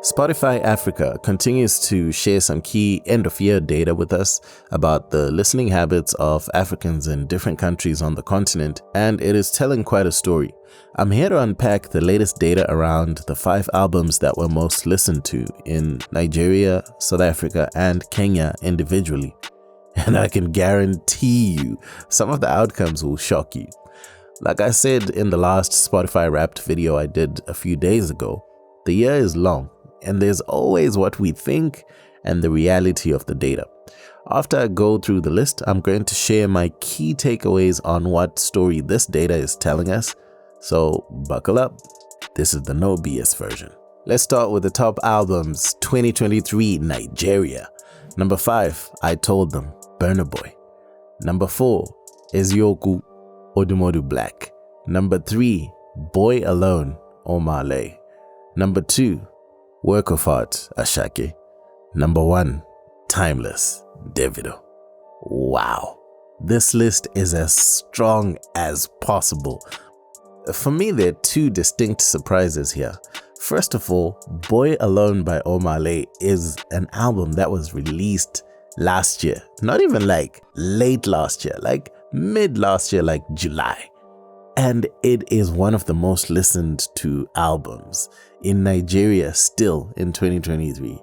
Spotify Africa continues to share some key end-of-year data with us about the listening habits of Africans in different countries on the continent, and it is telling quite a story. I'm here to unpack the latest data around the 5 albums that were most listened to in Nigeria, South Africa, and Kenya individually. And I can guarantee you some of the outcomes will shock you. Like I said in the last Spotify Wrapped video I did a few days ago, the year is long, and there's always what we think and the reality of the data. After I go through the list, I'm going to share my key takeaways on what story this data is telling us. So buckle up. This is the no BS version. Let's start with the top albums 2023 Nigeria. Number 5, I Told Them, Burna Boy. Number 4, Ezioku, Odumodu Black. Number 3, Boy Alone, Omale. Number 2, Work of Art, Ashake. Number 1, Timeless, Davido. Wow, this list is as strong as possible. For me, there are 2 distinct surprises here. First of all, Boy Alone by Omale is an album that was released last year. Not even like late last year, like mid last year, like July. And it is one of the most listened to albums in Nigeria still in 2023.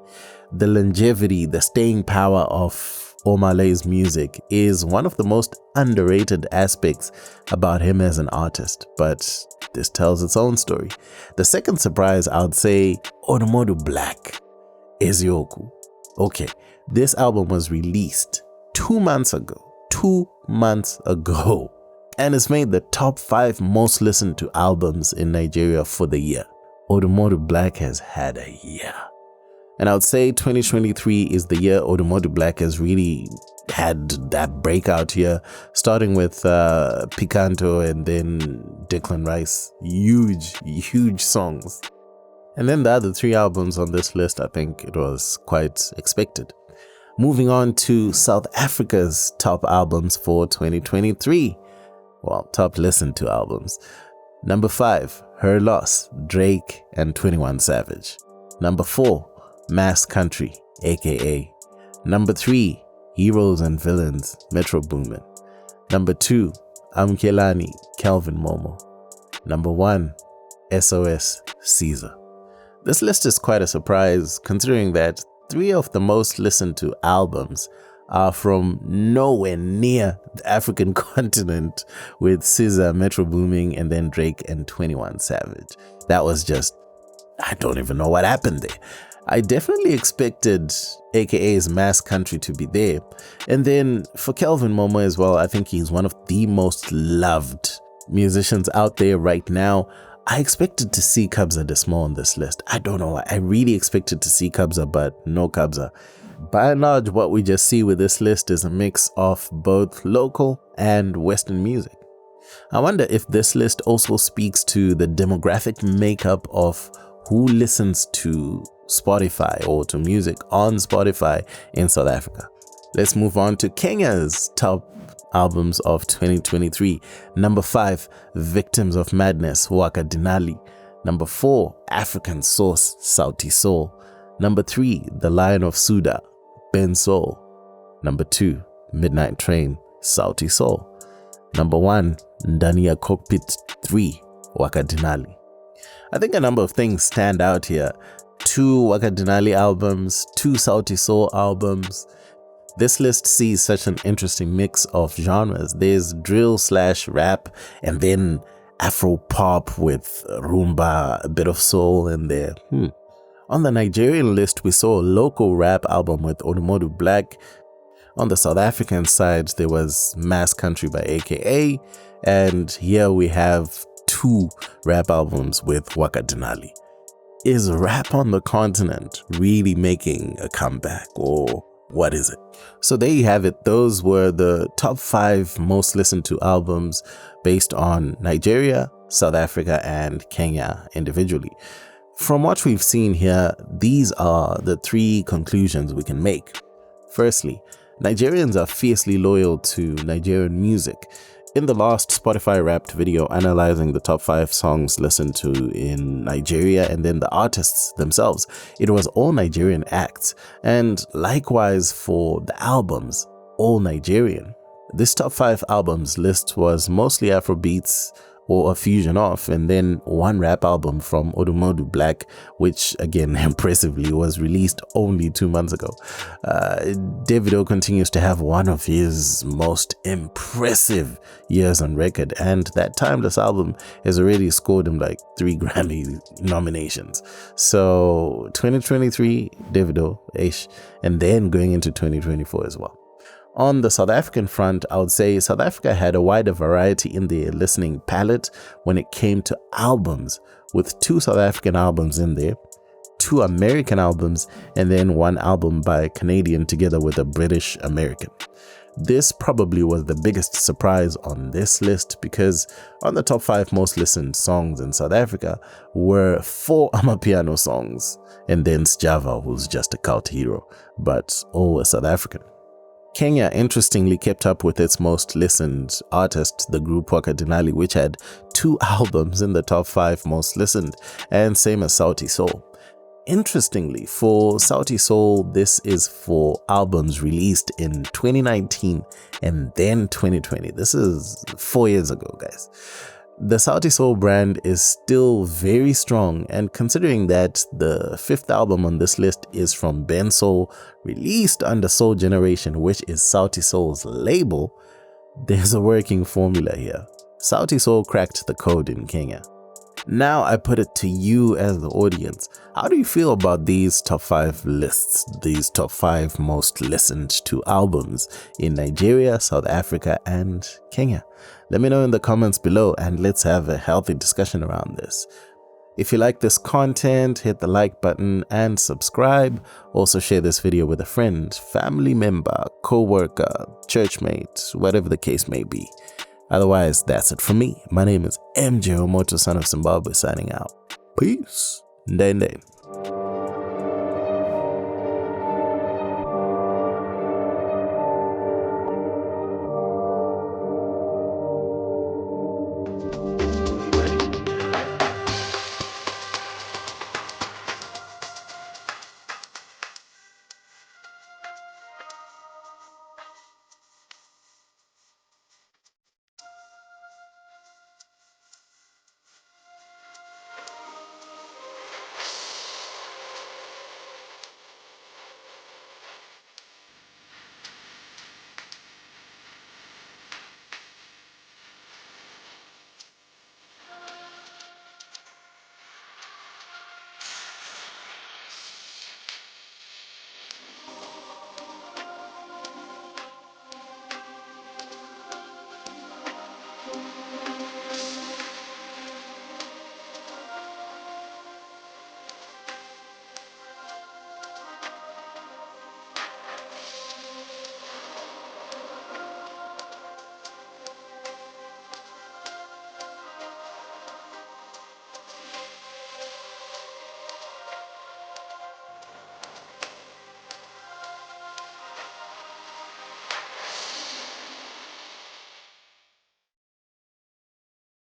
The longevity, the staying power of Omale's music is one of the most underrated aspects about him as an artist, but this tells its own story. The second surprise, I would say Odumodu Black, Ezioku. Okay, this album was released 2 months ago. 2 months ago. And it's made the top 5 most listened to albums in Nigeria for the year. Odumodu Black has had a year. And I would say 2023 is the year Odumodu Black has really had that breakout year, starting with Picanto and then Declan Rice. Huge songs. And then the other 3 albums on this list, I think it was quite expected. Moving on to South Africa's top albums for 2023. Well, top listened to albums. Number 5, Her Loss, Drake and 21 Savage. Number 4, Mass Country, aka. Number 3, Heroes and Villains, Metro Boomin. Number 2, Amkelani, Calvin Momo. Number 1, SOS, Caesar. This list is quite a surprise considering that 3 of the most listened to albums are from nowhere near the African continent, with SZA, Metro Booming, and then Drake and 21 Savage. That was just, I don't even know what happened there. I definitely expected AKA's Mass Country to be there. And then for Calvin Momo as well, I think he's one of the most loved musicians out there right now. I expected to see Kabza De Small on this list. I don't know why. I really expected to see Kabza, but no Kabza. By and large, what we just see with this list is a mix of both local and Western music. I wonder if this list also speaks to the demographic makeup of who listens to Spotify or to music on Spotify in South Africa. Let's move on to Kenya's top albums of 2023. Number 5, Victims of Madness, Waka Dinali. Number 4, African Source, Sauti Sol. Number 3, The Lion of Suda, Ben Soul. Number 2, Midnight Train, Sauti Sol. Number 1, Ndani ya Cockpit 3, Waka Dinali. I think a number of things stand out here. 2 Waka Dinali albums, 2 Sauti Sol albums. This list sees such an interesting mix of genres. There's drill/rap and then Afro pop with rumba, a bit of soul in there. On the Nigerian list, we saw a local rap album with Odumodu Black. On the South African side, there was Mass Country by AKA. And here we have 2 rap albums with Waka Dinali. Is rap on the continent really making a comeback, or what is it? So there you have it. Those were the top 5 most listened to albums based on Nigeria, South Africa, and Kenya individually. From what we've seen here, these are the 3 conclusions we can make. Firstly, Nigerians are fiercely loyal to Nigerian music. In the last Spotify Wrapped video analyzing the top 5 songs listened to in Nigeria and then the artists themselves, it was all Nigerian acts, and likewise for the albums, all Nigerian. This top 5 albums list was mostly Afrobeats or a fusion of, and then one rap album from Odumodu Black, which again impressively was released only 2 months ago. Davido continues to have one of his most impressive years on record, and that timeless album has already scored him like 3 Grammy nominations. So 2023 Davido-ish, and then going into 2024 as well. On the South African front, I would say South Africa had a wider variety in their listening palette when it came to albums, with 2 South African albums in there, 2 American albums, and then 1 album by a Canadian together with a British American. This probably was the biggest surprise on this list, because on the top 5 most listened songs in South Africa were 4 Amapiano songs, and then Sjava, who's just a cult hero, but all were South African. Kenya interestingly kept up with its most listened artist, the group Waka Denali, which had 2 albums in the top 5 most listened, and same as Sauti Sol. Interestingly, for Sauti Sol, this is for albums released in 2019 and then 2020. This is 4 years ago, guys. The Sauti Sol brand is still very strong, and considering that the 5th album on this list is from Ben Soul, released under Soul Generation, which is Sauti Sol's label, there's a working formula here. Sauti Sol cracked the code in Kenya. Now I put it to you as the audience. How do you feel about these top 5 lists, these top 5 most listened to albums in Nigeria, South Africa, and Kenya? Let me know in the comments below, and let's have a healthy discussion around this. If you like this content, hit the like button and subscribe. Also share this video with a friend, family member, co-worker, churchmate, whatever the case may be. Otherwise, that's it for me. My name is MJ Wemoto, son of Zimbabwe, signing out. Peace. Ndende.